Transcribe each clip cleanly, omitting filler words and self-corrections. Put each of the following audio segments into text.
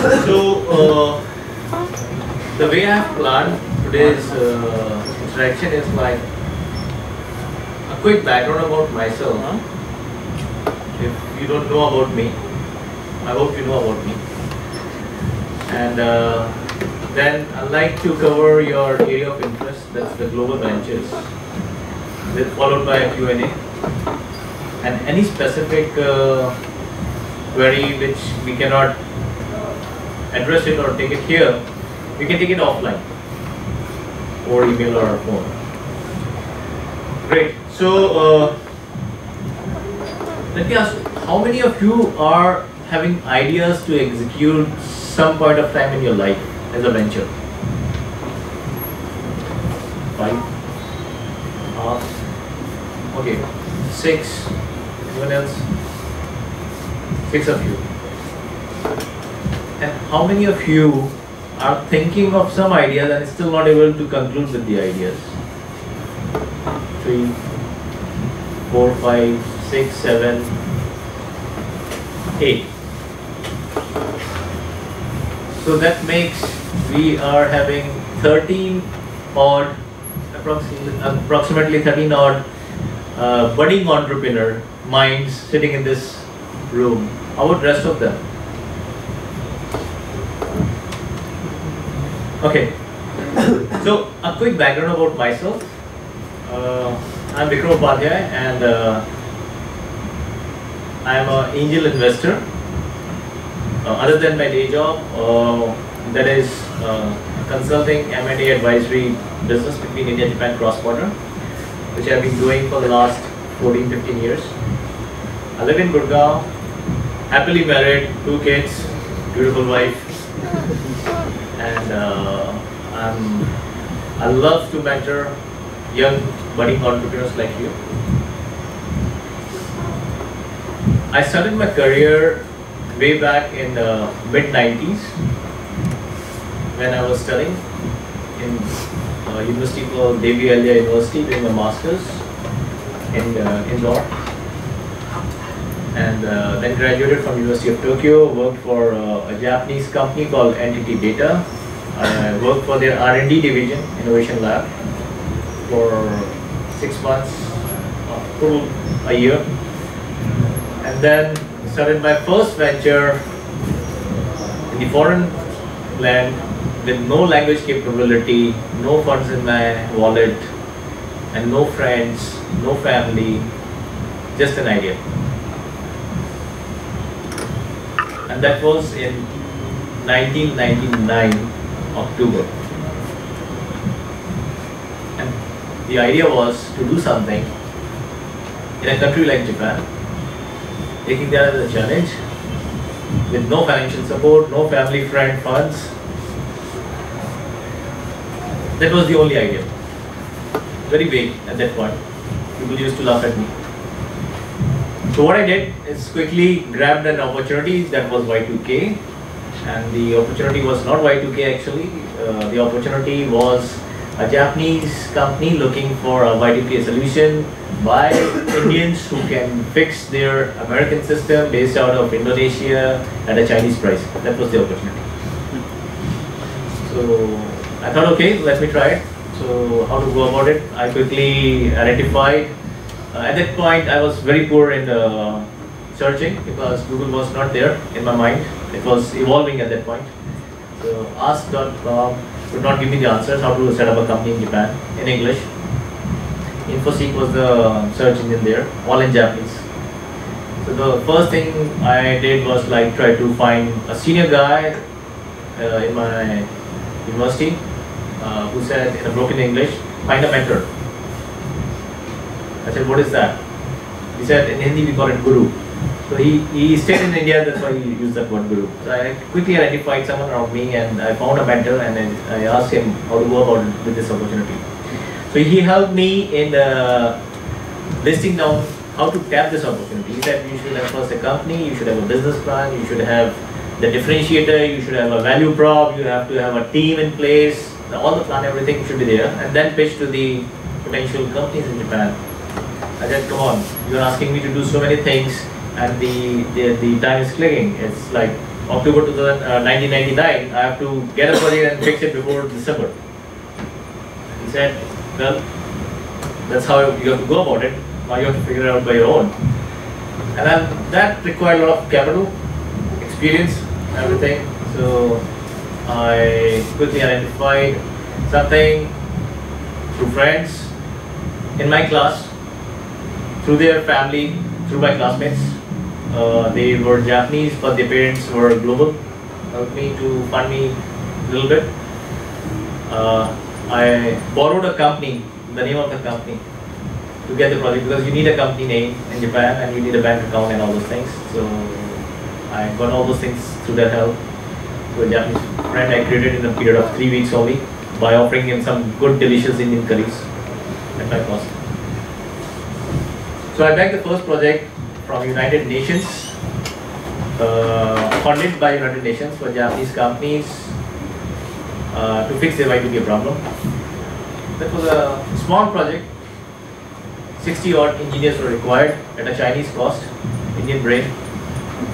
So the way I have planned today's interaction is like a quick background about myself. If you don't know about me, I hope you know about me. And then I'd like to cover your area of interest, that's the global ventures, followed by a Q&A. And any specific query which we cannot address it or take it here, we can take it offline, or email or phone. Great. So let me ask, how many of you are having ideas to execute some point of time in your life as a venture? 5? Okay. 6? Anyone else? 6 of you. And how many of you are thinking of some ideas and still not able to conclude with the ideas? 3, 4, 5, 6, 7, 8. So that makes we are having 13 odd, approximately 13 odd budding entrepreneur minds sitting in this room. How about the rest of them? Okay. So a quick background about myself. I'm Vikram Upadhyaya, and I'm an angel investor. Other than my day job, that is consulting M&A advisory business between India and Japan cross-border, which I've been doing for the last 14-15 years. I live in Gurgaon, happily married, 2 kids, beautiful wife, and I love to mentor young budding entrepreneurs like you. I started my career way back in the mid-90s when I was studying in a university called Devi Alya University, doing a master's in law, and then graduated from University of Tokyo. Worked for a Japanese company called Entity Data. I worked for their R&D division, Innovation Lab, for 6 months, full a year, and then started my first venture in the foreign land with no language capability, no funds in my wallet, and no friends, no family, just an idea. And that was in 1999, October. And the idea was to do something in a country like Japan, taking that as a challenge, with no financial support, no family, friend, funds. That was the only idea. Very vague at that point. People used to laugh at me. So what I did is quickly grabbed an opportunity that was Y2K, and the opportunity was not Y2K actually. The opportunity was a Japanese company looking for a Y2K solution by Indians who can fix their American system based out of Indonesia at a Chinese price. That was the opportunity. So I thought, okay, let me try it. So how to go about it? I quickly identified. At that point, I was very poor in searching because Google was not there in my mind. It was evolving at that point. So ask.com could not give me the answers how to set up a company in Japan in English. InfoSeek was the search engine there, all in Japanese. So the first thing I did was like try to find a senior guy in my university who said in a broken English, find a mentor. I said, what is that? He said, in Hindi we call it guru. So he stayed in India, that's why he used that word guru. So I quickly identified someone around me and I found a mentor, and then I asked him how to go about it with this opportunity. So he helped me in listing down how to tap this opportunity. He said you should have first a company, you should have a business plan, you should have the differentiator, you should have a value prop, you have to have a team in place, all the plan, everything should be there, and then pitch to the potential companies in Japan. I said, come on, you're asking me to do so many things and the time is clicking. It's like October 1999, I have to get a project and fix it before December. He said, well, that's how you have to go about it. Now you have to figure it out by your own. And then that required a lot of capital, experience, everything. So I quickly identified something through friends, in my class, through their family, through my classmates. They were Japanese, but their parents were global. Helped me to fund me a little bit. I borrowed a company, the name of the company, to get the project, because you need a company name in Japan and you need a bank account and all those things. So I got all those things through their help. To a Japanese friend I created in a period of 3 weeks only, by offering him some good delicious Indian curries at my cost. So I backed the first project from United Nations, funded by United Nations for Japanese companies to fix their Y2K problem. That was a small project. 60 odd engineers were required at a Chinese cost, Indian brain,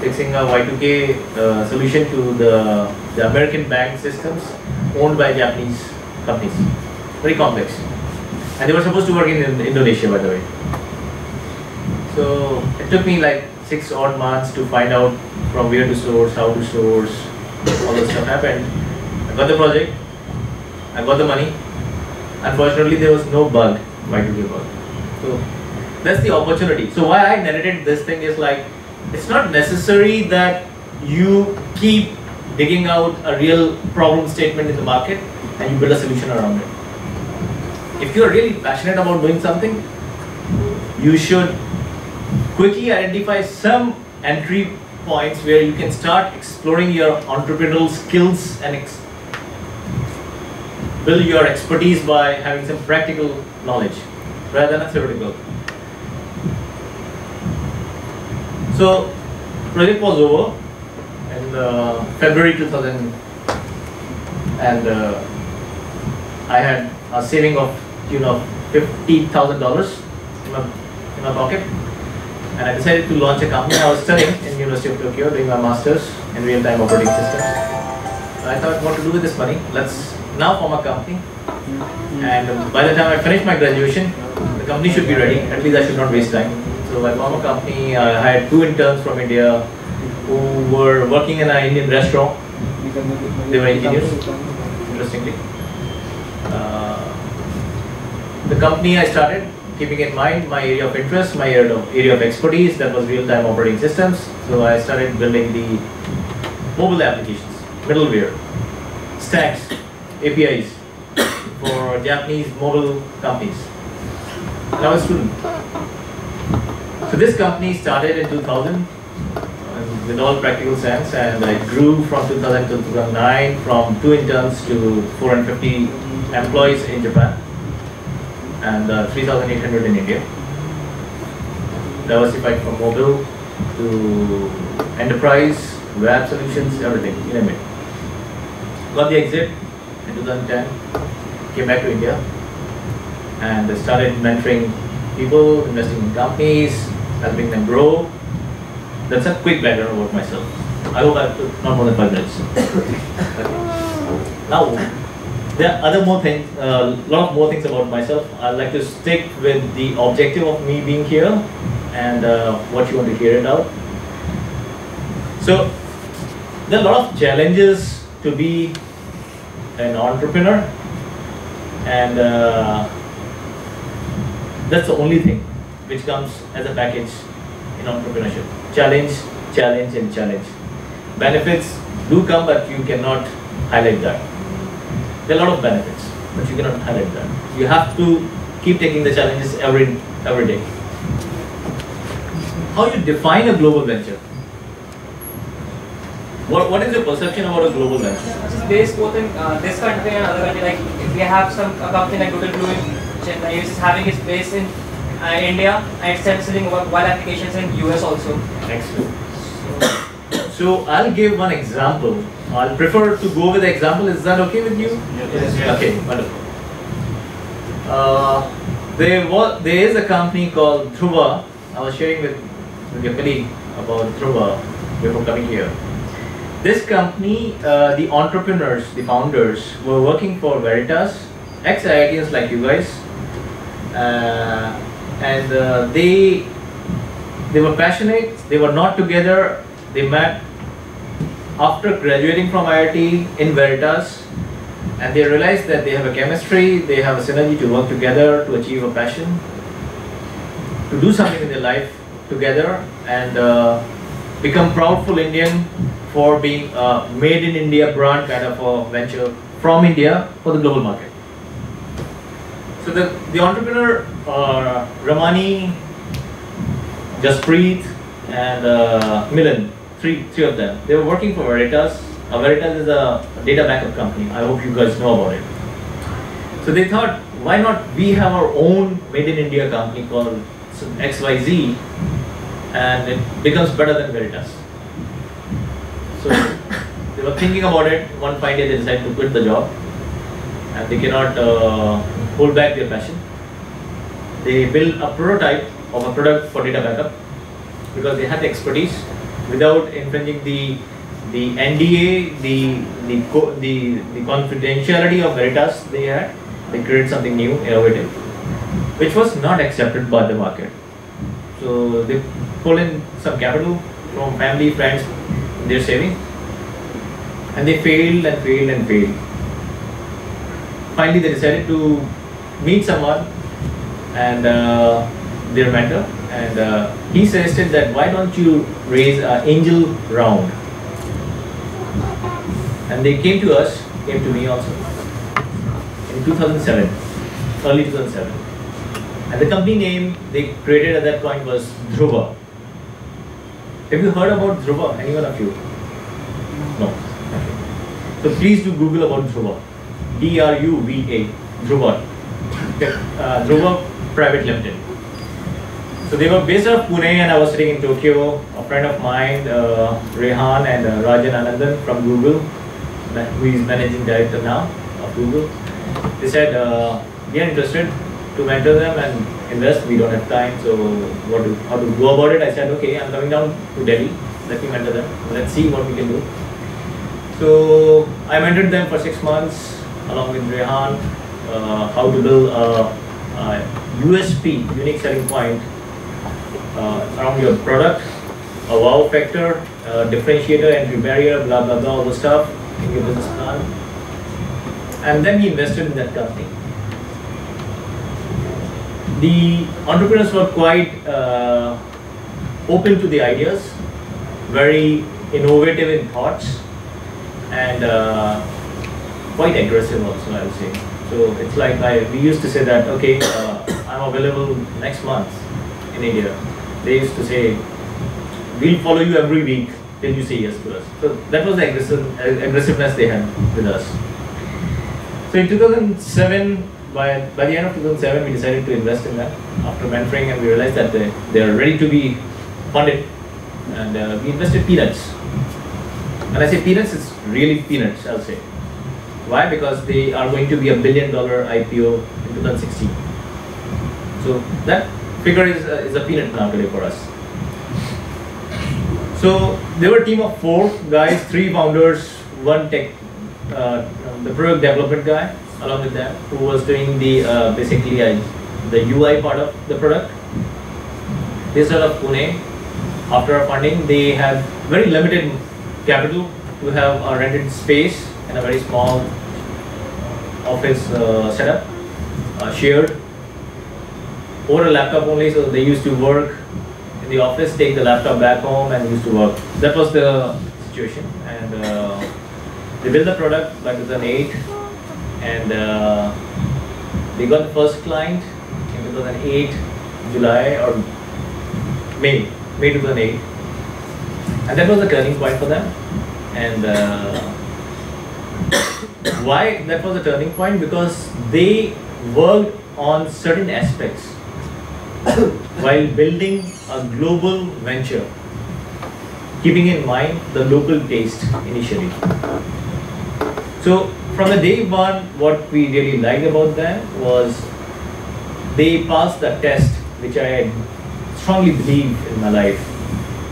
fixing a Y2K solution to the American bank systems owned by Japanese companies. Very complex. And they were supposed to work in Indonesia, by the way. So it took me like 6 odd months to find out from where to source, how to source, all this stuff happened. I got the project, I got the money. Unfortunately, there was no bug, Y2K bug. So that's the opportunity. So why I narrated this thing is like, it's not necessary that you keep digging out a real problem statement in the market and you build a solution around it. If you're really passionate about doing something, you should quickly identify some entry points where you can start exploring your entrepreneurial skills and build your expertise by having some practical knowledge rather than a theoretical. So, project was over in February 2000, and I had a saving of $50,000 in my pocket, and I decided to launch a company. I was studying in University of Tokyo, doing my masters in real-time operating systems. I thought, what to do with this money? Let's now form a company. And by the time I finish my graduation, the company should be ready. At least I should not waste time. So I formed a company. I hired 2 interns from India who were working in an Indian restaurant. They were engineers, interestingly. The company I started, keeping in mind my area of interest, my area of expertise, that was real-time operating systems. So I started building the mobile applications, middleware, stacks, APIs for Japanese mobile companies. And I was a student. So this company started in 2000 with all practical sense, and I grew from 2000 to 2009 from 2 interns to 450 employees in Japan and 3,800 in India. Diversified from mobile to enterprise, web solutions, everything, you name it. Got the exit in 2010, came back to India and started mentoring people, investing in companies, helping them grow. That's a quick background about myself. I hope I took not more than 5 minutes. Okay. Now, there are a lot more things about myself. I'd like to stick with the objective of me being here and what you want to hear it out. So, there are a lot of challenges to be an entrepreneur, and that's the only thing which comes as a package in entrepreneurship. Challenge, challenge, and challenge. Benefits do come, but you cannot highlight that. There are a lot of benefits, but you cannot highlight that. You have to keep taking the challenges every day. How you define a global venture? What is your perception about a global venture? It's based both in this country and other country. Like if we have a company like Google Blue in Chennai, which is having its base in India, and it's selling mobile applications in US also. Excellent. So I'll give one example. I'll prefer to go with the example. Is that okay with you? Yes. Okay, wonderful. There is a company called Dhruva. I was sharing with your colleague about Dhruva before coming here. This company, the entrepreneurs, the founders, were working for Veritas, ex-IITians like you guys, and they were passionate. They were not together. They met after graduating from IIT in Veritas, and they realized that they have a chemistry, they have a synergy to work together to achieve a passion, to do something in their life together, and become proudful Indian for being a made in India brand kind of a venture from India for the global market. So the entrepreneur Ramani, Jaspreet and Milan, three of them, they were working for Veritas. Veritas is a data backup company. I hope you guys know about it. So they thought, why not we have our own made in India company called XYZ, and it becomes better than Veritas. So they were thinking about it. One fine day they decided to quit the job, and they cannot hold back their passion. They built a prototype of a product for data backup because they had the expertise without infringing the NDA, the confidentiality of Veritas. They created something new, innovative, which was not accepted by the market. So they pulled in some capital from family, friends, their saving, and they failed and failed and failed. Finally, they decided to meet someone and their mentor, and he suggested that why don't you raise an angel round? And they came to us, came to me also in 2007, early 2007. And the company name they created at that point was Dhruva. Have you heard about Dhruva? Anyone of you? No. Okay. So please do Google about Dhruva. D-R-U-V-A. Dhruva. Dhruva Private Limited. So they were based out of Pune, and I was sitting in Tokyo. A friend of mine, Rehan and Rajan Anandan from Google, who is managing director now of Google, they said, we are interested to mentor them and invest. We don't have time, so how to go about it? I said, okay, I'm coming down to Delhi. Let me mentor them. Let's see what we can do. So I mentored them for 6 months along with Rehan, how to build a USP, unique selling point, around your product, a wow factor, differentiator, entry barrier, blah blah blah, all the stuff in your business plan. And then we invested in that company. The entrepreneurs were quite open to the ideas, very innovative in thoughts, and quite aggressive also, I would say. So it's like we used to say that, okay, I'm available next month in India. They used to say, we'll follow you every week till you say yes to us. So that was the aggressiveness they had with us. So in 2007, by the end of 2007, we decided to invest in them after mentoring, and we realized that they are ready to be funded, and we invested peanuts. And I say peanuts, it's really peanuts, I'll say. Why? Because they are going to be $1 billion IPO in 2016. So that figure is a peanut now today for us. So they were a team of 4 guys, 3 founders, 1 tech, the product development guy along with them, who was doing the basically the UI part of the product. They started of Pune. After our funding, they had very limited capital to have a rented space in a very small office setup, shared over a laptop only. So they used to work in the office, take the laptop back home, and used to work. That was the situation, and they built the product by 2008, and they got the first client in 2008, July or May 2008, and that was the turning point for them. And why that was a turning point? Because they worked on certain aspects while building a global venture, keeping in mind the local taste initially. So from the day one, what we really liked about them was they passed the test, which I strongly believe in my life.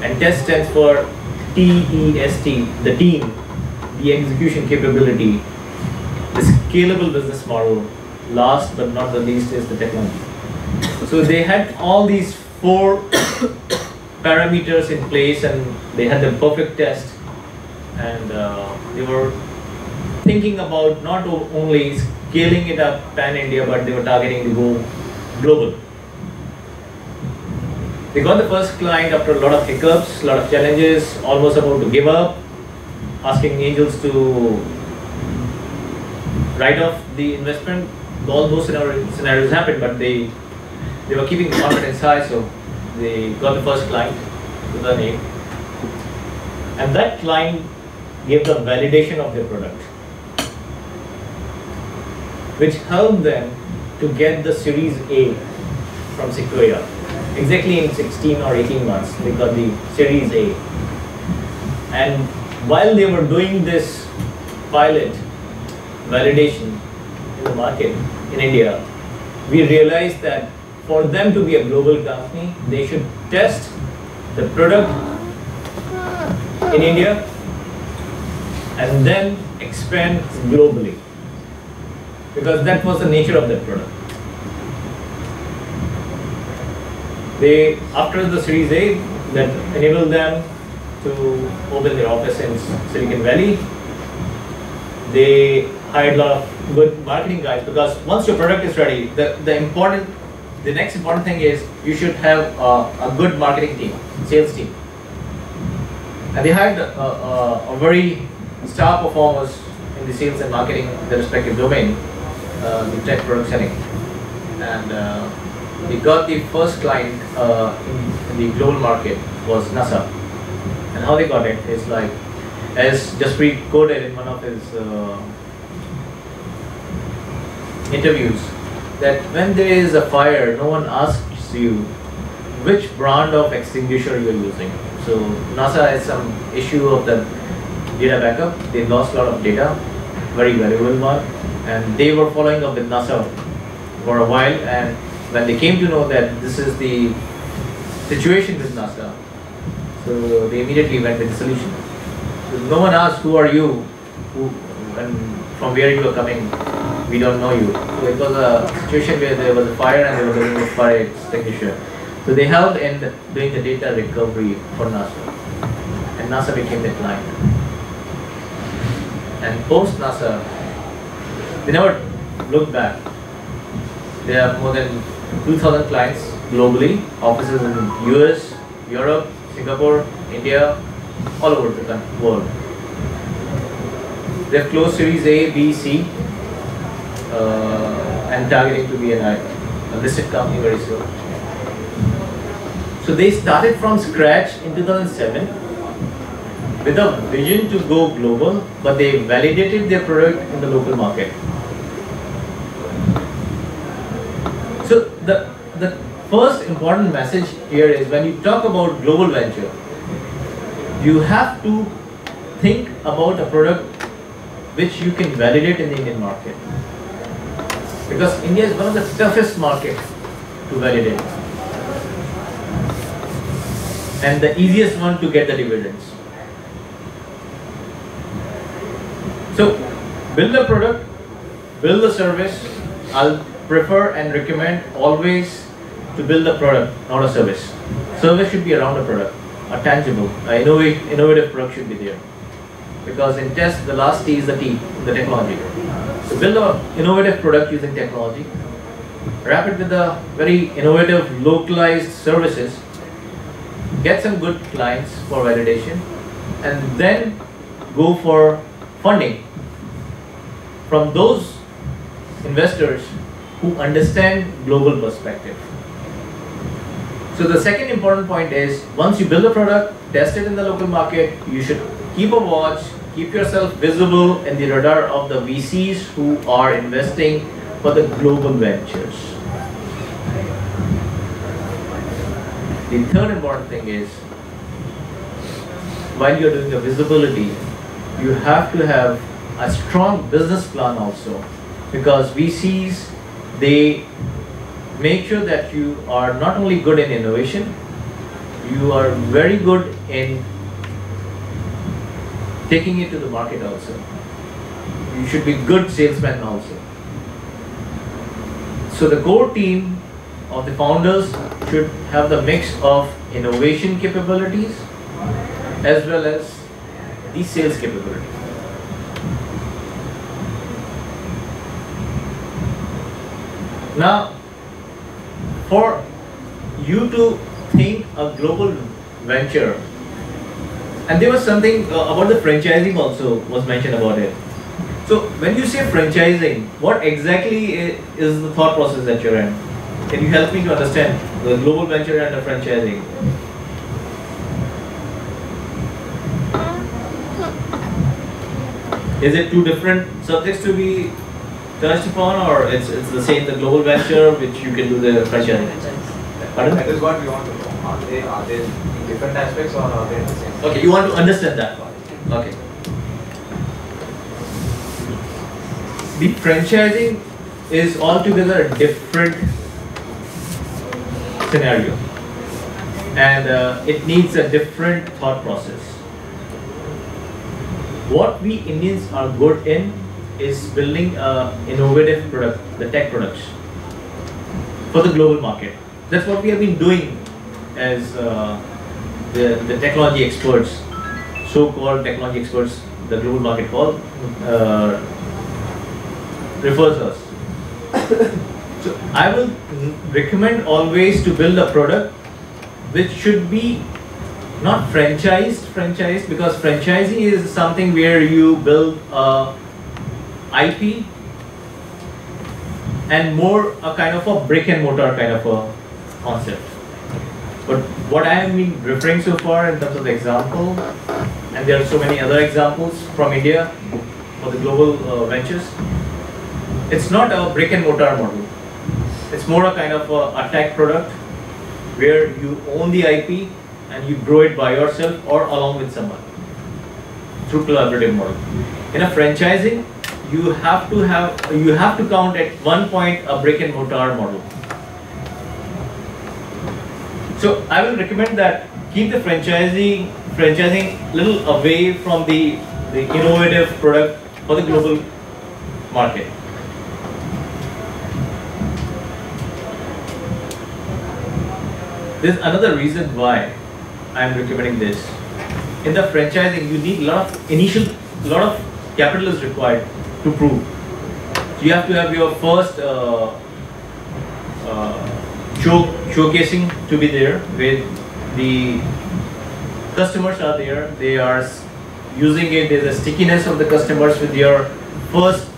And test stands for TEST, the team, the execution capability, the scalable business model. Last but not the least is the technology. So they had all these 4 parameters in place, and they had the perfect test, and they were thinking about not only scaling it up pan-India, but they were targeting to go global. They got the first client after a lot of hiccups, a lot of challenges, almost about to give up, asking angels to write off the investment. All those scenarios happened, but they were keeping confidence high, so they got the first client with the name. And that client gave them validation of their product, which helped them to get the Series A from Sequoia. Exactly in 16 or 18 months, they got the Series A. And while they were doing this pilot validation in the market in India, we realized that for them to be a global company, they should test the product in India and then expand globally, because that was the nature of that product. They, after the Series A, that enabled them to open their office in Silicon Valley. They hired a lot of good marketing guys, because once your product is ready, the next important thing is you should have a good marketing team, sales team. And they hired a very star performers in the sales and marketing in the respective domain, the tech product selling. And we got the first client in the global market was NASA. And how they got it is like, as Jaspreet quoted in one of his interviews, that when there is a fire, no one asks you which brand of extinguisher you are using. So NASA has some issue of the data backup. They lost a lot of data, very valuable one, and they were following up with NASA for a while. And when they came to know that this is the situation with NASA, so they immediately went with the solution. So no one asked, who are you, and from where you are coming, we don't know you. So it was a situation where there was a fire and they were looking for fire extinguisher. So they helped in doing the data recovery for NASA, and NASA became the client. And post NASA, they never looked back. They have more than 2,000 clients globally, offices in US, Europe, Singapore, India, all over the world. They have closed Series A, B, C, and targeting to be a listed company very soon. So they started from scratch in 2007 with a vision to go global, but they validated their product in the local market. So the first important message here is, when you talk about global venture, you have to think about a product which you can validate in the Indian market, because India is one of the toughest markets to validate and the easiest one to get the dividends. So build a product, build a service. I'll prefer and recommend always to build a product, not a service. Service should be around a product, a tangible, innovative product should be there. Because in test, the last T is the T, the technology. So build an innovative product using technology, wrap it with a very innovative, localized services, get some good clients for validation, and then go for funding from those investors who understand global perspective. So the second important point is, once you build a product, test it in the local market, you should keep a watch, keep yourself visible in the radar of the VCs who are investing for the global ventures. The third important thing is, while you're doing the visibility, you have to have a strong business plan also, because VCs, they make sure that you are not only good in innovation, you are very good in taking it to the market also. You should be good salesman also. So the core team of the founders should have the mix of innovation capabilities as well as the sales capability. Now, for you to think a global venture, and there was something about the franchising also was mentioned about it. So when you say franchising, what exactly is the thought process that you're in? Can you help me to understand the global venture and the franchising? Is it two different subjects to be touched upon, or it's the same, the global venture which you can do the franchising? Pardon? That is what we want to know. Are they in different aspects or are they in the same? Okay, you want to understand that part. Okay. The franchising is altogether a different scenario, and it needs a different thought process. What we Indians are good in is building an innovative product, the tech products, for the global market. That's what we have been doing as the technology experts, so-called technology experts, the global market called, refers us. So I will recommend always to build a product which should be not franchised, because franchising is something where you build a IP and more a kind of a brick and mortar kind of a concept. But what I have been referring so far in terms of the example, and there are so many other examples from India for the global ventures, it's not a brick and mortar model. It's more a kind of a tech product where you own the IP and you grow it by yourself or along with someone through collaborative model. In a franchising, you have to count at one point a brick and mortar model. So I will recommend that keep the franchising little away from the innovative product for the global market. There's another reason why I am recommending this. In the franchising, you need lot of capital is required to prove. So you have to have your first showcasing to be there, with the customers are there, they are using it. There's a stickiness of the customers with your first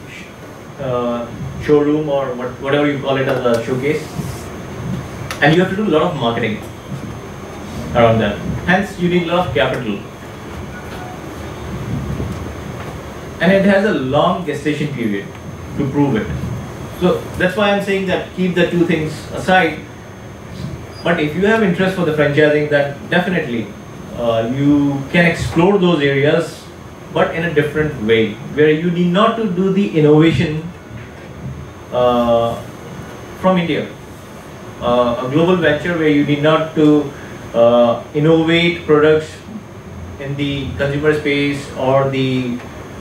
showroom or whatever you call it as a showcase. And you have to do a lot of marketing around that. Hence, you need a lot of capital. And it has a long gestation period to prove it. So that's why I'm saying that keep the two things aside. But if you have interest for the franchising, then definitely you can explore those areas, but in a different way, where you need not to do the innovation from India. A global venture where you need not to innovate products in the consumer space or the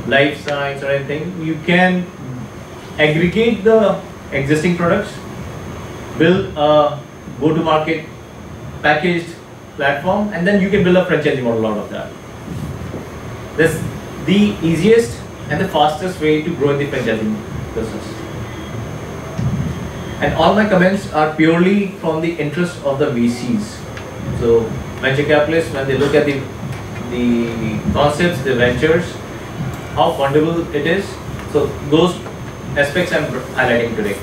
life science or anything. You can aggregate the existing products, build a go-to-market packaged platform, and then you can build a franchising model out of that. That's the easiest and the fastest way to grow in the franchising business. And all my comments are purely from the interest of the VCs. So venture capitalists, when they look at the concepts, the ventures, how fundable it is, so those aspects I'm highlighting today.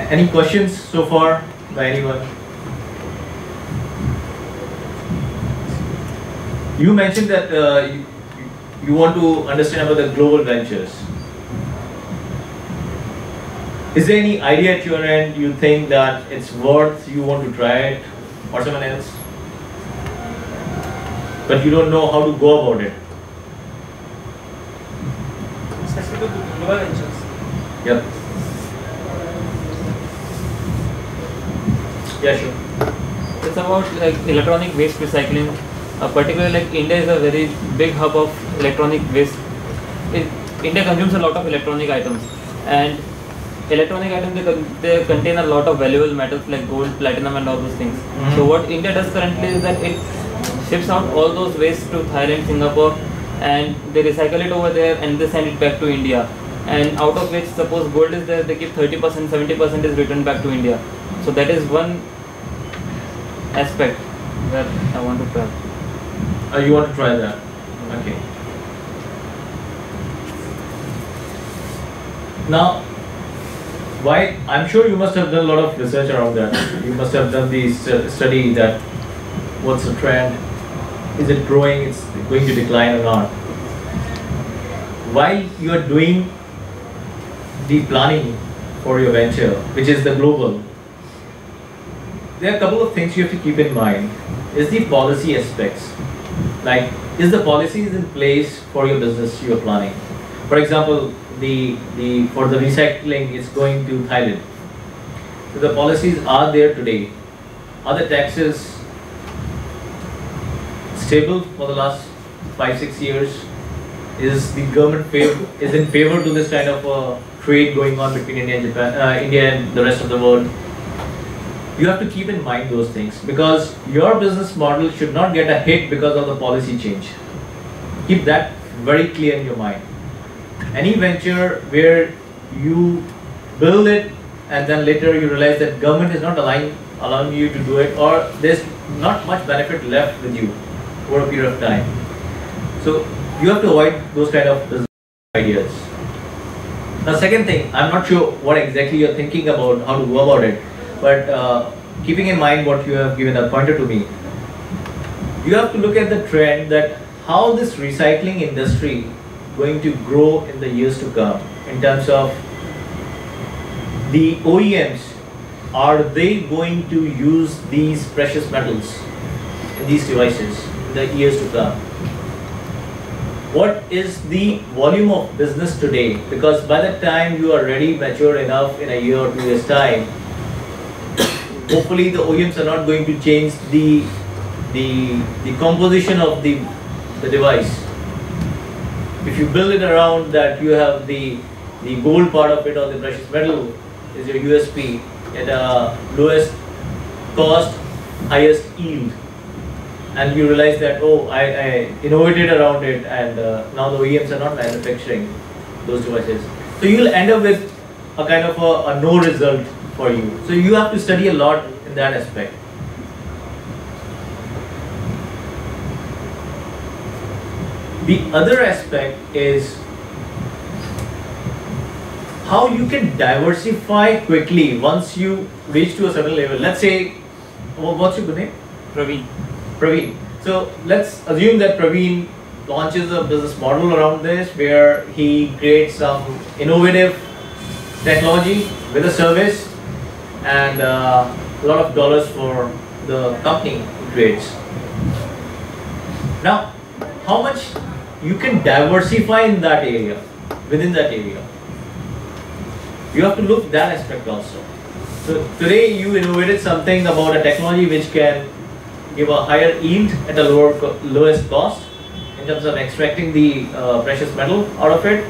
Any questions so far by anyone? You mentioned that you want to understand about the global ventures. Is there any idea at your end you think that it's worth, you want to try it, or someone else, but you don't know how to go about it? Specific to global ventures. Yep. Yeah, sure. it's about like electronic waste recycling. Particularly like India is a very big hub of electronic waste. India consumes a lot of electronic items, and electronic items they contain a lot of valuable metals like gold, platinum, and all those things. So what India does currently is that it ships out all those waste to Thailand, Singapore, and they recycle it over there and they send it back to India. And out of which, suppose gold is there, they keep 30%, 70% is returned back to India. So that is one aspect that I want to try. You want to try that? Okay. Now, why? I'm sure you must have done a lot of research around that. You must have done the study that what's the trend? Is it growing? It's going to decline or not? While you are doing the planning for your venture, which is the global, there are a couple of things you have to keep in mind. Is the policy aspects. Like, is the policies in place for your business you are planning? For example, for the recycling, it's going to Thailand. So the policies are there today. Are the taxes stable for the last 5-6 years? Is the government is in favor to this kind of trade going on between India and Japan, India and the rest of the world? You have to keep in mind those things, because your business model should not get a hit because of the policy change. Keep that very clear in your mind. Any venture where you build it and then later you realize that government is not allowing you to do it, or there's not much benefit left with you over a period of time. So you have to avoid those kind of business ideas. Now, second thing, I'm not sure what exactly you're thinking about, how to go about it. But keeping in mind what you have given a pointer to me, you have to look at the trend that how this recycling industry going to grow in the years to come in terms of the OEMs. Are they going to use these precious metals in these devices in the years to come? What is the volume of business today? Because by the time you are ready, mature enough in a year or 2 years time, hopefully the OEMs are not going to change the composition of the device. If you build it around that, you have the gold part of it or the precious metal is your USP at a lowest cost, highest yield, and you realize that, oh, I innovated around it, and now the OEMs are not manufacturing those devices. So you will end up with a kind of a no result for you. So you have to study a lot in that aspect. The other aspect is how you can diversify quickly once you reach to a certain level. Let's say, what's your good name? Praveen. Praveen. So let's assume that Praveen launches a business model around this where he creates some innovative technology with a service and a lot of dollars for the company he creates. Now, how much you can diversify in that area, within that area? You have to look that aspect also. So today you innovated something about a technology which can give a higher yield at a lowest cost in terms of extracting the precious metal out of it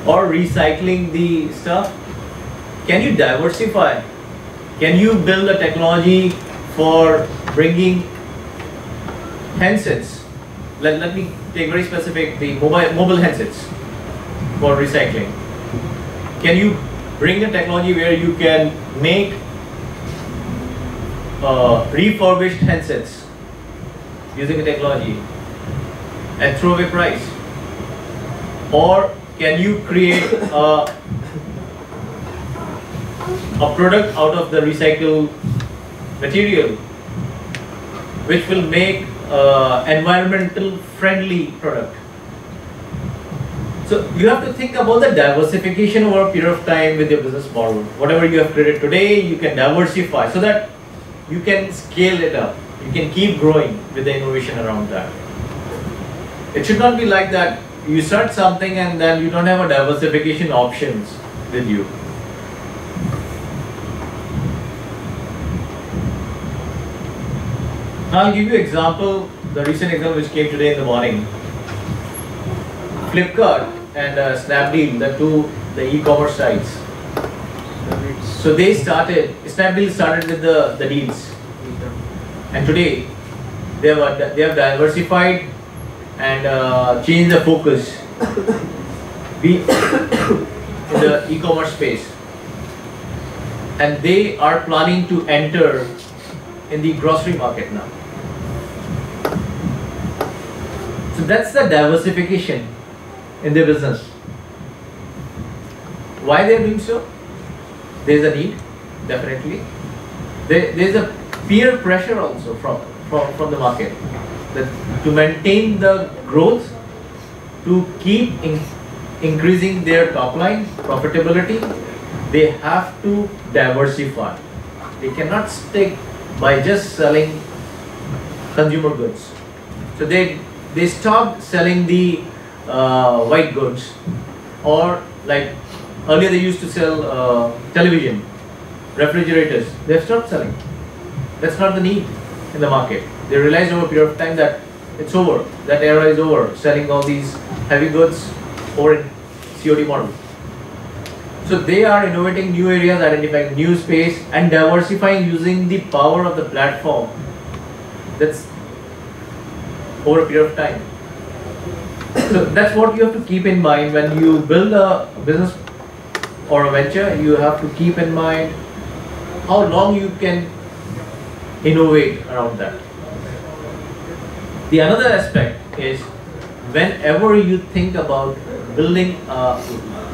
or recycling the stuff. Can you diversify? Can you build a technology for bringing handsets? Let me take very specific, the mobile handsets for recycling. Can you bring a technology where you can make refurbished handsets using a technology at throwaway price? Or can you create a product out of the recycled material which will make environmental friendly product? So you have to think about the diversification over a period of time with your business model. Whatever you have created today, you can diversify so that you can scale it up. You can keep growing with the innovation around that. It should not be like that you start something and then you don't have a diversification options with you. Now I'll give you example, the recent example which came today in the morning. Flipkart and Snapdeal, the e-commerce sites. So Snapdeal started with the deals, and today they have diversified and changed the focus in the e-commerce space, and they are planning to enter in the grocery market now. So that's the diversification in their business. Why they are doing so? There is a need, definitely. There is a peer pressure also from the market that to maintain the growth, to keep increasing their top line profitability, they have to diversify. They cannot stick by just selling consumer goods. So they stopped selling the white goods, or like earlier they used to sell television, refrigerators. They have stopped selling. That's not the need in the market. They realized over a period of time that it's over. That era is over. Selling all these heavy goods or in COD model. So they are innovating new areas, identifying new space, and diversifying using the power of the platform. That's over a period of time. So that's what you have to keep in mind when you build a business or a venture. You have to keep in mind how long you can innovate around that. The another aspect is, whenever you think about building a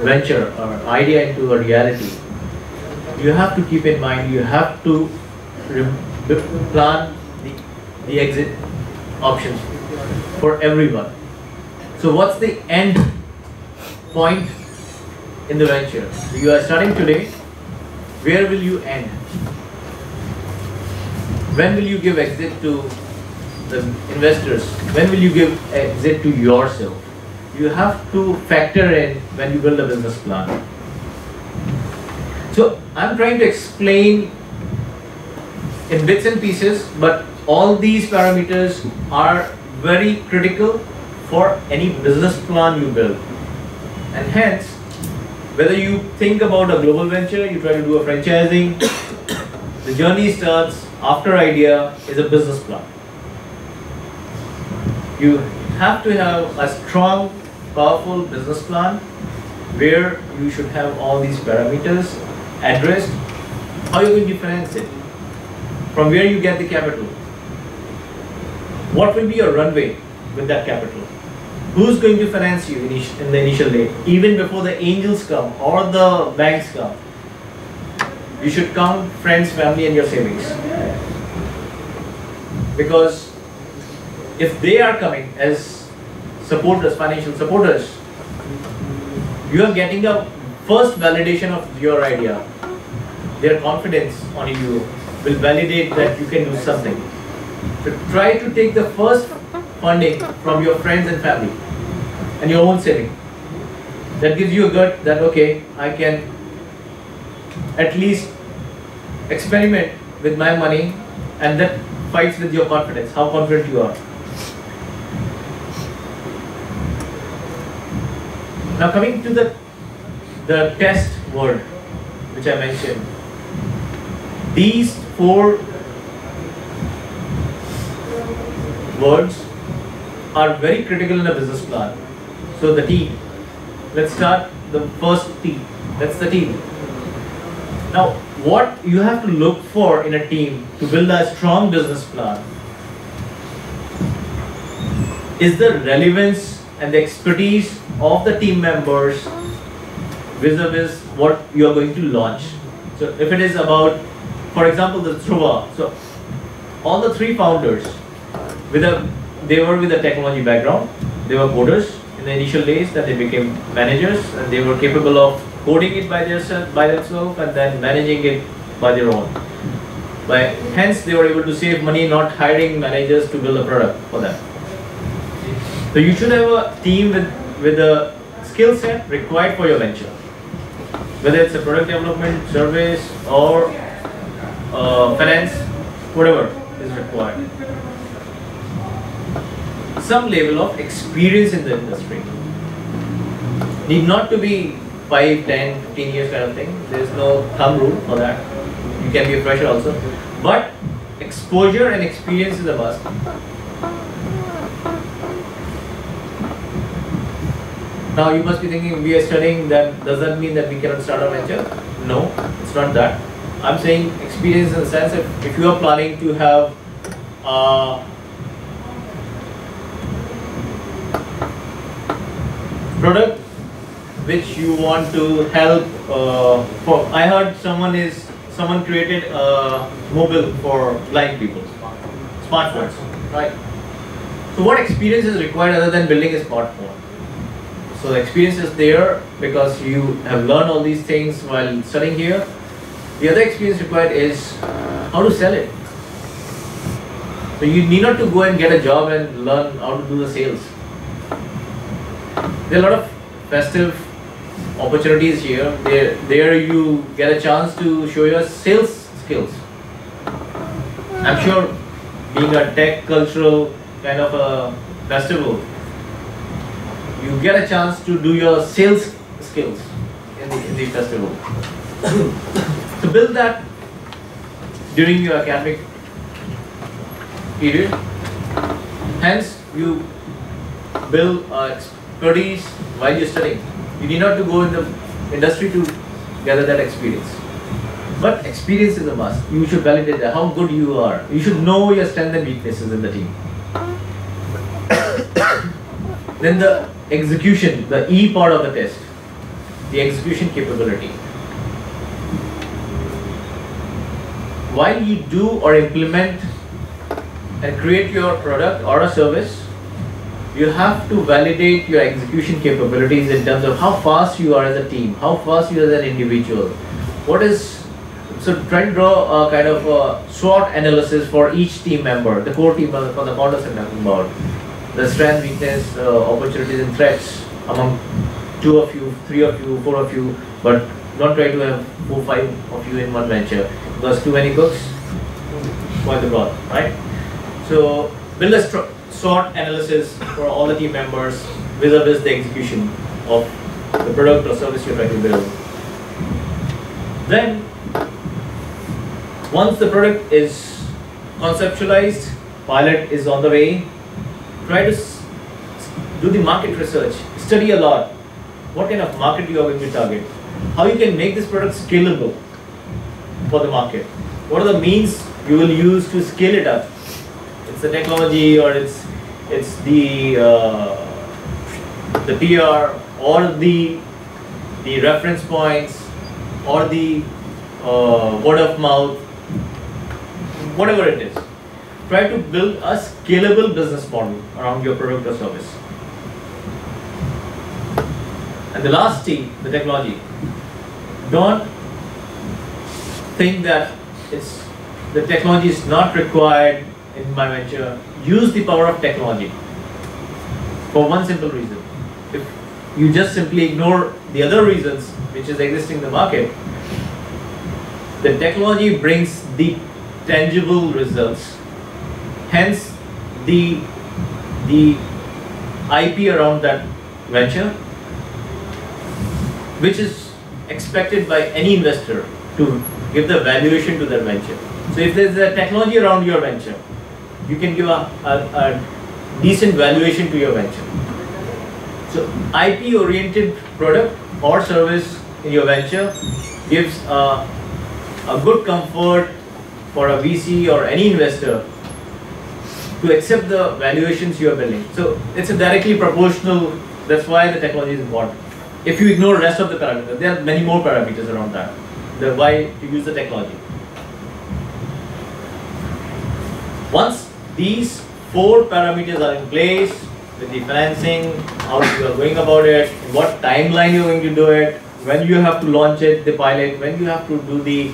venture or idea into a reality, you have to keep in mind, you have to plan the exit options for everyone. So what's the end point in the venture? You are starting today. Where will you end? When will you give exit to the investors? When will you give exit to yourself? You have to factor in when you build a business plan. So I'm trying to explain in bits and pieces, but all these parameters are very critical for any business plan you build. And hence, whether you think about a global venture, you try to do a franchising, the journey starts after idea is a business plan. You have to have a strong, powerful business plan where you should have all these parameters addressed. How are you going to finance it? From where you get the capital? What will be your runway with that capital? Who's going to finance you in the initial day? Even before the angels come or the banks come, you should count friends, family and your savings. Because if they are coming as supporters, financial supporters, you are getting a first validation of your idea. Their confidence on you will validate that you can do something. So try to take the first funding from your friends and family and your own saving. That gives you a gut that, okay, I can at least experiment with my money, and that fights with your confidence, how confident you are. Now coming to the test word which I mentioned. These 4 words are very critical in a business plan. So the T. Let's start the first T. That's the team. Now what you have to look for in a team to build a strong business plan is the relevance and the expertise of the team members vis-a-vis what you are going to launch. So if it is about, for example, the Dhruva, so all the 3 founders, they were with a technology background, they were coders in the initial days, then they became managers and they were capable of coding it by themselves and then managing it by their own. Hence they were able to save money not hiring managers to build a product for them. So you should have a team with a skill set required for your venture. Whether it's a product development, service or finance, whatever is required. some level of experience in the industry. Need not to be 5, 10, 15 years kind of thing. There is no thumb rule for that. You can be a fresher also. But exposure and experience is a must. Now you must be thinking, we are studying, that does that mean that we cannot start a venture? No, it's not that. I'm saying experience in the sense that if you are planning to have product which you want to help for. I heard someone created a mobile for blind people, smartphones, right? So what experience is required other than building a smartphone? So the experience is there because you have learned all these things while studying here. The other experience required is how to sell it. So you need not to go and get a job and learn how to do the sales. There are a lot of festive opportunities here. There you get a chance to show your sales skills. I'm sure being a tech cultural kind of a festival, you get a chance to do your sales skills in the festival. To build that during your academic period, hence you build expertise while you're studying. You need not to go in the industry to gather that experience. But experience is a must. You should validate that, how good you are. You should know your strengths and weaknesses in the team. Then the execution, the E part of the test, the execution capability. While you do or implement and create your product or a service, you have to validate your execution capabilities in terms of how fast you are as a team, how fast you are as an individual. So try to draw a kind of a SWOT analysis for each team member, the core team member, for the founders I'm talking about. The strength, weakness, opportunities and threats among 2 of you, 3 of you, 4 of you, but don't try to have 4, 5 of you in one venture, because too many cooks spoil the broth, right? So build a SWOT analysis for all the team members vis-a-vis the execution of the product or service you're trying to build. Then, once the product is conceptualized, pilot is on the way, try to do the market research, study a lot. What kind of market you are going to target? How you can make this product scalable for the market? What are the means you will use to scale it up? It's the technology, or it's the PR, or the reference points, or the word of mouth, whatever it is. Try to build a scalable business model around your product or service. And the last T, the technology. Don't think that the technology is not required in my venture. Use the power of technology for one simple reason. If you just simply ignore the other reasons which is existing in the market, the technology brings the tangible results. Hence, the IP around that venture, which is expected by any investor to give the valuation to their venture. So if there's a technology around your venture, you can give a decent valuation to your venture. So IP-oriented product or service in your venture gives a good comfort for a VC or any investor to accept the valuations you are building. So it's a directly proportional. That's why the technology is important. If you ignore the rest of the parameters, there are many more parameters around that. The why to use the technology. Once these 4 parameters are in place, with the financing, how you are going about it, what timeline you are going to do it, when you have to launch it, the pilot, when you have to do the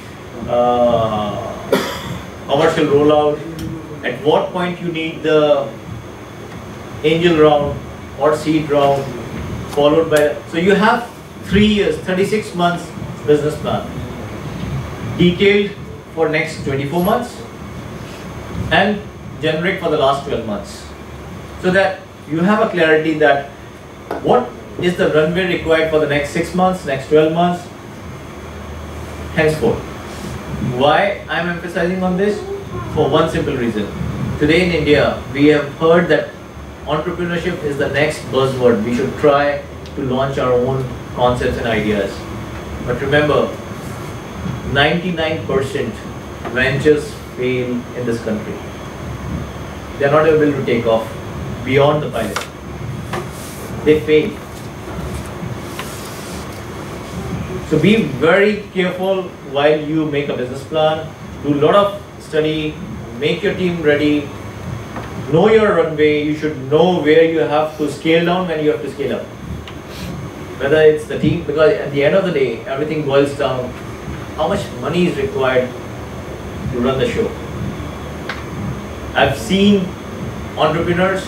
commercial rollout, at what point you need the angel round or seed round, followed by, so you have 3 years, 36 months business plan, detailed for next 24 months and generic for the last 12 months. so that you have a clarity that what is the runway required for the next 6 months, next 12 months, henceforth. Why I am emphasizing on this? For one simple reason. Today in India, we have heard that entrepreneurship is the next buzzword. We should try to launch our own concepts and ideas. But remember, 99% ventures fail in this country. They are not able to take off beyond the pilot. They fail. So be very careful while you make a business plan. Do a lot of study, make your team ready, know your runway. You should know where you have to scale down, when you have to scale up. Whether it's the team, because at the end of the day, everything boils down how much money is required to run the show. I've seen entrepreneurs,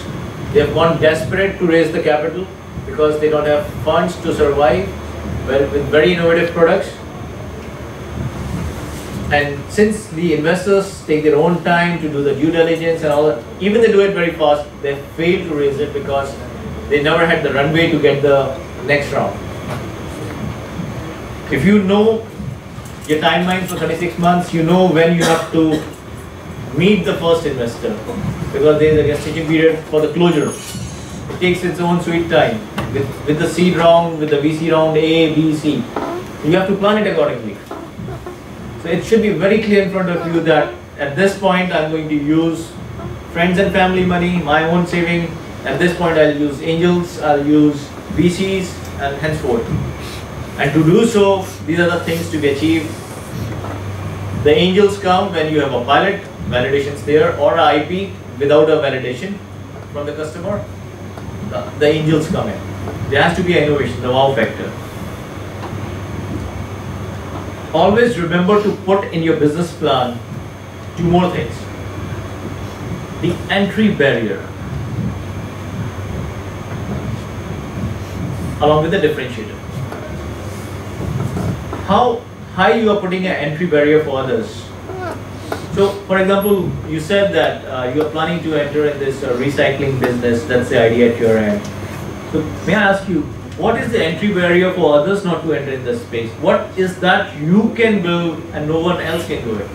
they have gone desperate to raise the capital because they don't have funds to survive with very innovative products. And since the investors take their own time to do the due diligence and all that, even they do it very fast, they fail to raise it because they never had the runway to get the next round. If you know your timeline for 36 months, you know when you have to meet the first investor, because there is a gestation period for the closure. It takes its own sweet time. With the seed round, with the VC round A, B, C, you have to plan it accordingly. So it should be very clear in front of you that at this point I'm going to use friends and family money, my own saving. At this point I'll use angels, I'll use VCs, and henceforth. And to do so, these are the things to be achieved. The angels come when you have a pilot, validations there, or a IP without a validation from the customer. The angels come in. There has to be an innovation, the wow factor. Always remember to put in your business plan 2 more things. The entry barrier, along with the differentiator. How high you are putting an entry barrier for others. So, for example, you said that you are planning to enter in this recycling business. That's the idea at your end. So, may I ask you, what is the entry barrier for others not to enter in this space? What is that you can build and no one else can do it?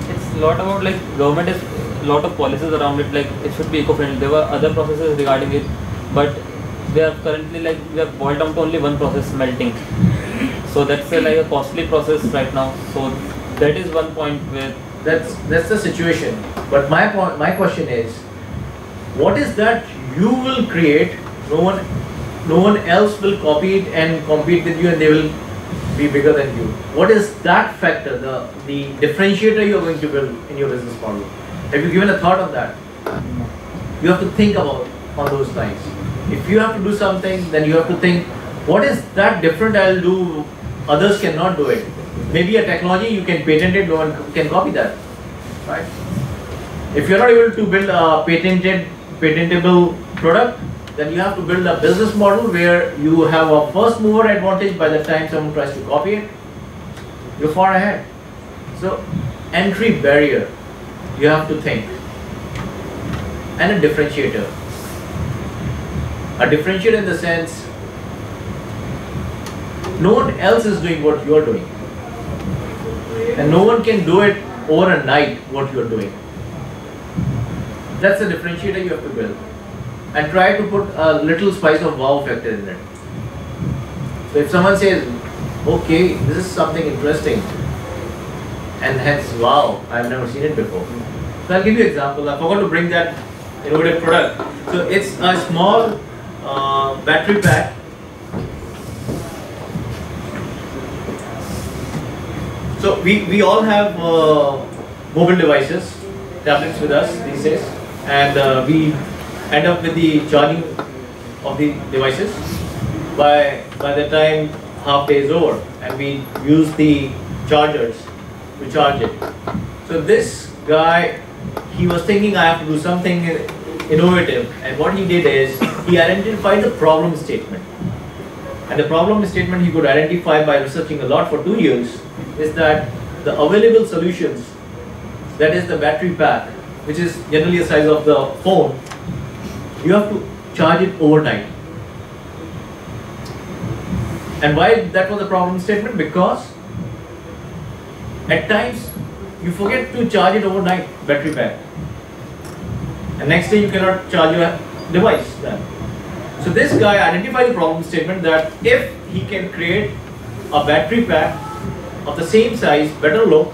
It's a lot about, like, government is a lot of policies around it, like it should be eco-friendly. There were other processes regarding it, but they are currently, like, we have boiled down to only one process, melting. So that's like a costly process right now. So that is one point where that's the situation. But my question is, what is that you will create? No one else will copy it and compete with you, and they will be bigger than you. What is that factor, the differentiator you are going to build in your business model? Have you given a thought on that? You have to think about on those lines. If you have to do something, then you have to think, what is that different I'll do, others cannot do it. Maybe a technology you can patent it, no one can copy that, right? If you're not able to build a patentable product, then you have to build a business model where you have a first mover advantage. By the time someone tries to copy it, you're far ahead. So entry barrier, you have to think. And a differentiator. A differentiator in the sense, no one else is doing what you're doing. And no one can do it overnight what you're doing. That's the differentiator you have to build. And try to put a little spice of wow factor in it. So if someone says, okay, this is something interesting, and hence, wow, I've never seen it before. So I'll give you an example. I forgot to bring that innovative product. So it's a small battery pack. So we all have mobile devices, tablets with us these days, and we end up with the charging of the devices by the time half day is over, and we use the chargers to charge it. So this guy, he was thinking I have to do something innovative, and what he did is he identified the problem statement. And the problem statement he could identify by researching a lot for 2 years is that the available solutions, that is the battery pack, which is generally the size of the phone, you have to charge it overnight. And why that was a problem statement? Because at times you forget to charge it overnight, battery pack, and next day you cannot charge your device then. So this guy identified the problem statement that if he can create a battery pack of the same size, better look,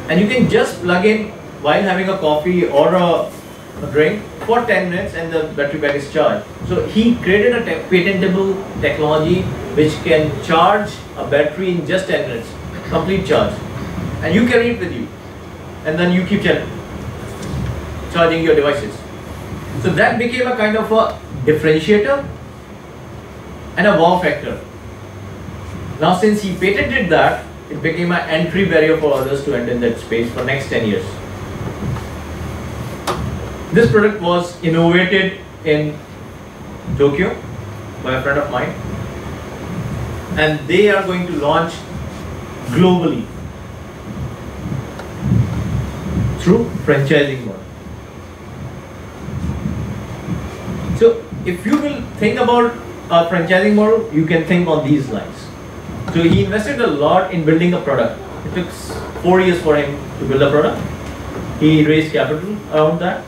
and you can just plug in while having a coffee or a drink for 10 minutes and the battery pack is charged. So he created a patentable technology which can charge a battery in just 10 minutes, complete charge, and you carry it with you, and then you keep charging your devices. So that became a kind of a differentiator and a wow factor. Now since he patented that, it became an entry barrier for others to enter in that space for next 10 years. This product was innovated in Tokyo by a friend of mine, and they are going to launch globally through franchising model. So if you will think about a franchising model, you can think on these lines. So he invested a lot in building a product. It took 4 years for him to build a product. He raised capital around that,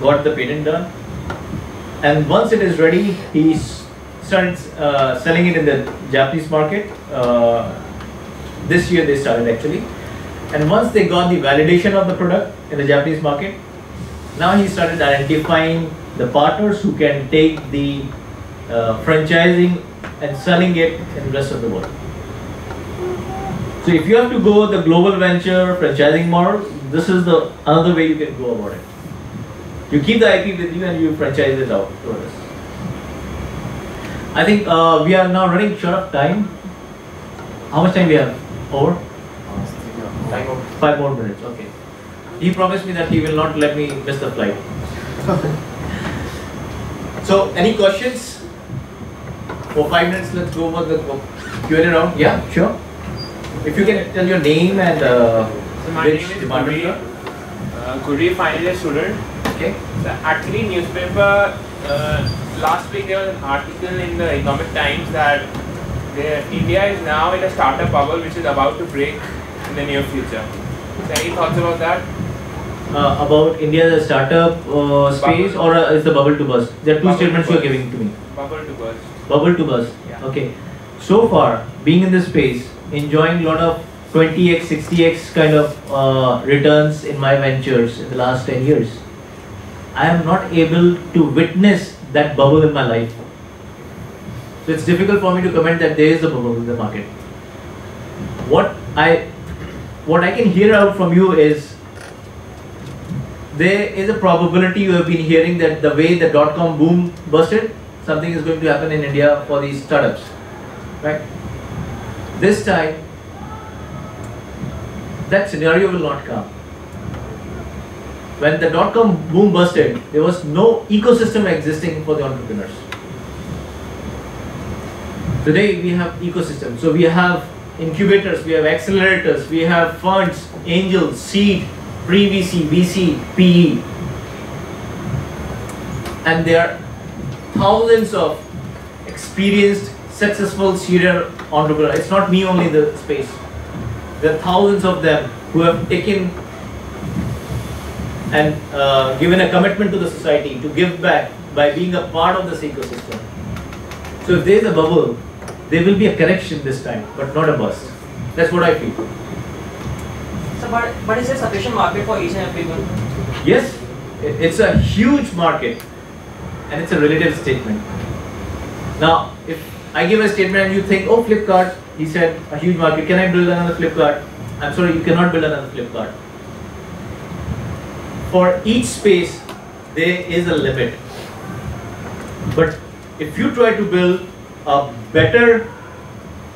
got the patent done, and once it is ready, he started selling it in the Japanese market. This year they started actually, and once they got the validation of the product in the Japanese market, now he started identifying the partners who can take the franchising and selling it in the rest of the world. So if you have to go the global venture franchising model, this is the another way you can go about it. You keep the IP with you and you franchise it out to others. I think we are now running short of time. How much time we have? Over? 5 more minutes. Okay. He promised me that he will not let me miss the flight. So, any questions? For 5 minutes, let's go over the Q&A round. Yeah, sure. If you can tell your name and so my which name is department you are. Guri, final year student. Okay. So actually, newspaper last week there was an article in the Economic Times that India is now in a startup bubble which is about to break in the near future. So any thoughts about that? About India as a startup space, or is the bubble to burst? There are two statements you are giving to me. Bubble to burst. Bubble to burst. Yeah. Okay. So far, being in this space, enjoying a lot of 20x, 60x kind of returns in my ventures in the last 10 years, I am not able to witness that bubble in my life. So it's difficult for me to comment that there is a bubble in the market. What I can hear out from you is there is a probability you have been hearing that the way the dot-com boom busted, something is going to happen in India for these startups, right? This time, that scenario will not come. When the dot-com boom busted, there was no ecosystem existing for the entrepreneurs. Today we have ecosystem. So we have incubators, we have accelerators, we have funds, angels, seed, pre-VC, VC, PE. And there are thousands of experienced, successful serial entrepreneurs. It's not me only in the space. There are thousands of them who have taken and given a commitment to the society to give back by being a part of this ecosystem. So if there is a bubble, there will be a correction this time, but not a burst. That's what I feel. So, but is there sufficient market for each and every one? Yes, it's a huge market, and it's a relative statement. Now, if I give a statement and you think, oh, Flipkart, he said a huge market, can I build another Flipkart? I'm sorry, you cannot build another Flipkart. For each space, there is a limit. But if you try to build a better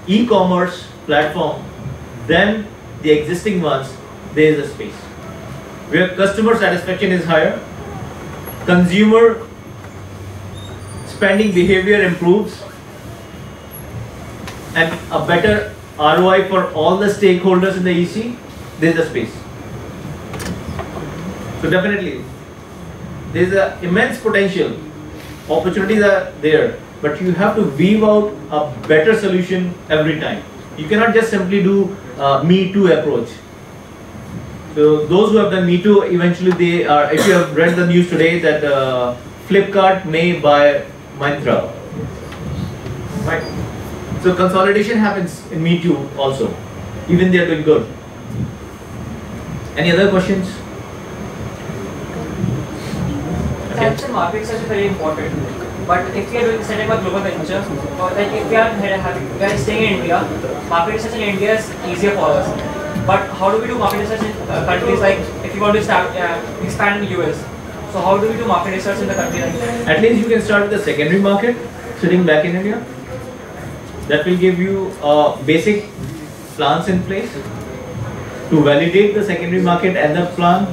e-commerce platform than the existing ones, there is a space where customer satisfaction is higher, consumer spending behavior improves, and a better ROI for all the stakeholders in the EC, there is a space. So definitely, there is an immense potential. Opportunities are there, but you have to weave out a better solution every time. You cannot just simply do me too approach. So those who have done me too, eventually they are. If you have read the news today that Flipkart may buy Myntra, right? So consolidation happens in me too also. Even they are doing good. Any other questions? Science and market research is very important. But if we are doing setting up a global venture, or like if we are staying in India, market research in India is easier for us. But how do we do market research in countries like if you want to start expand in US? So how do we do market research in the country like that? At least you can start with the secondary market sitting back in India. That will give you basic plans in place. To validate the secondary market and the plan,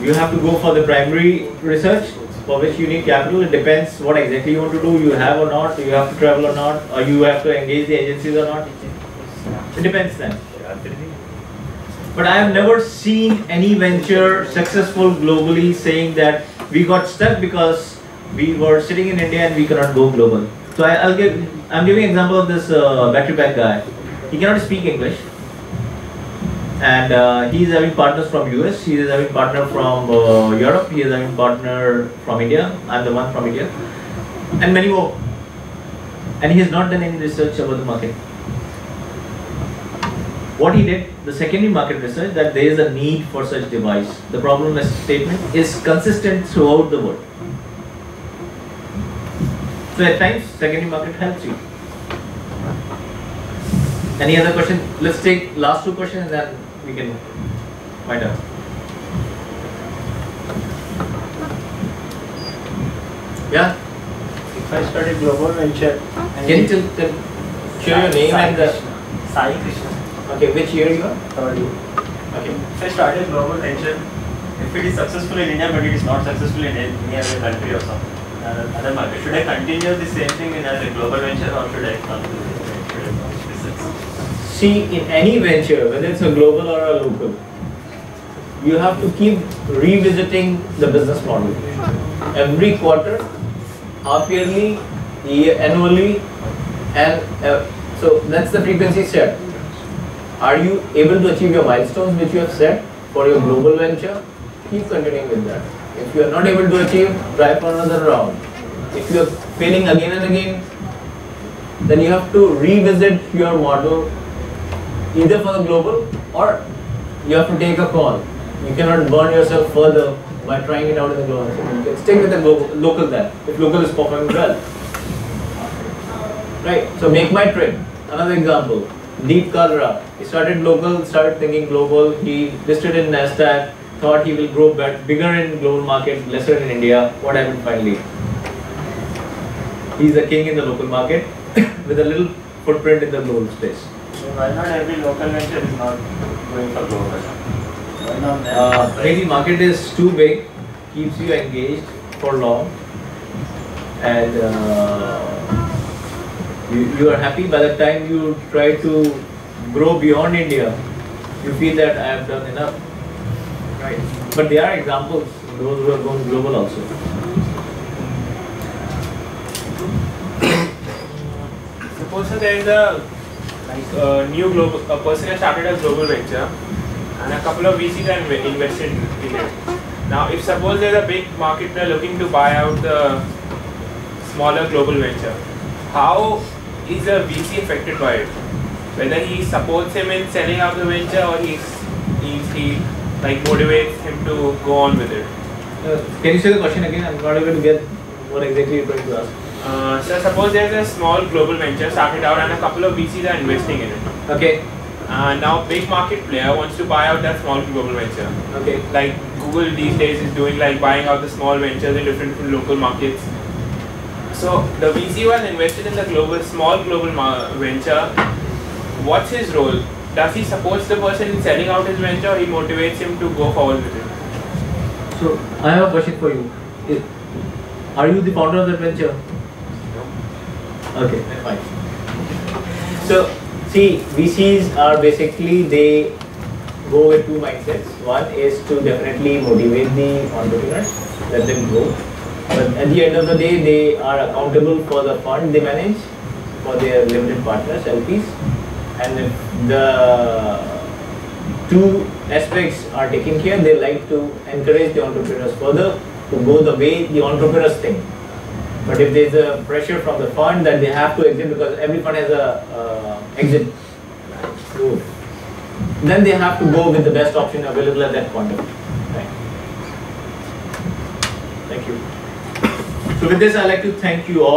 you have to go for the primary research, for which you need capital. It depends what exactly you want to do, you have or not, you have to travel or not, or you have to engage the agencies or not. It depends then. But I have never seen any venture successful globally saying that we got stuck because we were sitting in India and we cannot go global. So I'm giving an example of this battery pack guy. He cannot speak English, and he is having partners from US, he is having partner from Europe, he is having partner from India, I'm the one from India, and many more. And he has not done any research about the market. What he did, the secondary market research, that there is a need for such device. The problem statement is consistent throughout the world. So at times, secondary market helps you. Any other question? Let's take last two questions and then we can wind up. Yeah? If I study global venture, Can you share your name and the... Sai Krishna, Okay, which year you are? third year. Okay. If I started global venture, if it is successful in India but it is not successful in any other country or some other market, should I continue the same thing in as a global venture or should I come to business? See, in any venture, whether it's a global or a local, you have to keep revisiting the business model. Every quarter, half yearly, annually, and so that's the frequency set. Are you able to achieve your milestones which you have set for your global venture? Keep continuing with that. If you are not able to achieve, try for another round. If you are failing again and again, then you have to revisit your model either for the global or you have to take a call. You cannot burn yourself further by trying it out in the global. You can stick with the local then, if local is performing well. Right, so make my trip. Another example, Deep Kalra. He started local, started thinking global. He listed in NASDAQ, thought he will grow bigger in global market, lesser in India. What happened finally? He's a king in the local market with a little footprint in the global space. So why not every local venture is not going for global? Why not then? Maybe market is too big, keeps you engaged for long, and you are happy by the time you try to grow beyond India. You feel that I have done enough, right? But there are examples, those who have gone global also. Suppose there is a new global, a person has started a global venture and a couple of VCs are invested in it. Now if suppose there is a big marketer looking to buy out the smaller global venture, how is the VC affected by it? Whether he supports him in selling out the venture or he like motivates him to go on with it. Can you say the question again? I'm not able to get what exactly you're trying to ask. So suppose there's a small global venture started out and a couple of VCs are investing in it. Okay. Now big market player wants to buy out that small global venture. Okay. Like Google these days is doing like buying out the small ventures in different local markets. So the VC was invested in the small global venture. What's his role? Does he support the person in selling out his venture or he motivates him to go forward with it? So I have a question for you. Are you the founder of that venture? No. Okay, fine. So see, VCs are basically, they go with two mindsets. One is to definitely motivate the entrepreneurs, let them grow. But at the end of the day, they are accountable for the fund they manage, for their limited partners, LPs. And if the two aspects are taken care, they like to encourage the entrepreneurs further to go the way the entrepreneurs think. But if there is a pressure from the fund that they have to exit, because every fund has a exit route, then they have to go with the best option available at that point of time. Right. Thank you. So with this, I'd like to thank you all.